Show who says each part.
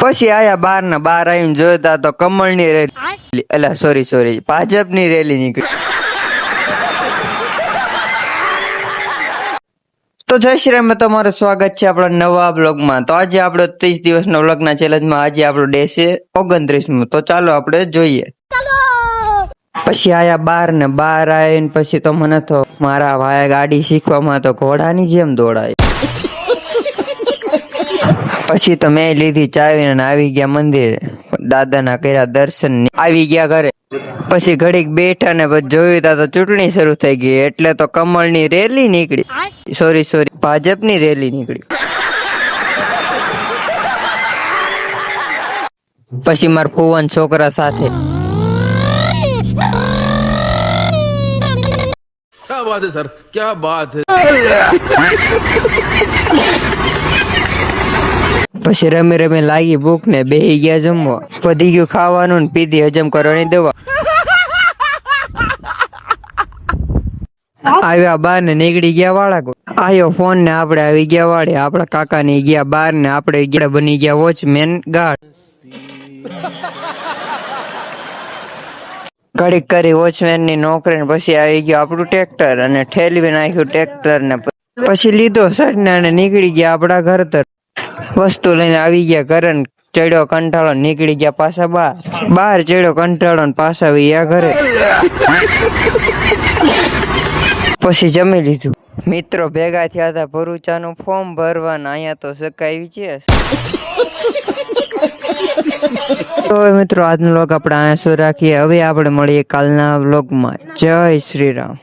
Speaker 1: પછી આયા બાર ના બાર આવીને જોતા તો કમળની રેલી અલા સોરી ભાજપની રેલી નીકળી। તો જય શ્રી રામ, તમારું સ્વાગત છે આપણા નવા બ્લોગમાં। તો આજે આપણો 30 દિવસનો વ્લોગના ચેલેન્જમાં આજે આપણો ડે છે 29મો। તો ચાલો આપણે જોઈએ। પછી આયા બાર ને બાર આવીને પછી તો મને તો મારા ભાઈ ગાડી શીખવામાં તો ઘોડાની જેમ દોડાય। પછી તો મેં લીધી ચાવી ને આવી ગયા મંદિરે, દાદાના કર્યા દર્શન, આવી ગયા ઘરે। પછી ઘડીક બેઠા ને પછી જોયું તા તો ચૂંટણી શરૂ થઈ ગઈ એટલે તો કમળની રેલી નીકળી, સોરી ભાજપની રેલી નીકળી। પછી મારા ફુવાન છોકરા સાથે
Speaker 2: क्या बात है सर, क्या बात है।
Speaker 1: પછી રમી રમી લાગી ભૂખ ને બેહી ગયા જમવા, વધી ગયું ખાવાનું ને પીધી હજમ કરવાની દવા। આવ્યા બાર ને નીકળી ગયા વાળા, આયો ફોન ને આપણે આવી ગયા વાળે, આપડા કાકા ને ગયા બાર ને આપણે ગયા બની ગયા વોચમેન ગાર્ડ। ઘડીક કરી વોચમેન ની નોકરી ને પછી આવી ગયું આપણું ટ્રેક્ટર અને ઠેલવી નાખ્યું ટ્રેક્ટર ને પછી લીધો સરના ને નીકળી ગયા આપડા ઘર તરફ। વસ્તુ લઈને આવી ગયા ઘરે, ચડ્યો કંટાળો નીકળી ગયા પાછા બહાર ચડ્યો કંટાળો પાછા આવી ગયા ઘરે। પછી જમી લીધું, મિત્રો ભેગા થયા હતા ભરૂચાનું ફોર્મ ભરવાના, અહીંયા તો સકાવી છે। તો મિત્રો આજનો વ્લોગ આપણે અહીંયા શું રાખીએ, હવે આપણે મળીએ કાલના વ્લોગમાં। જય શ્રી રામ।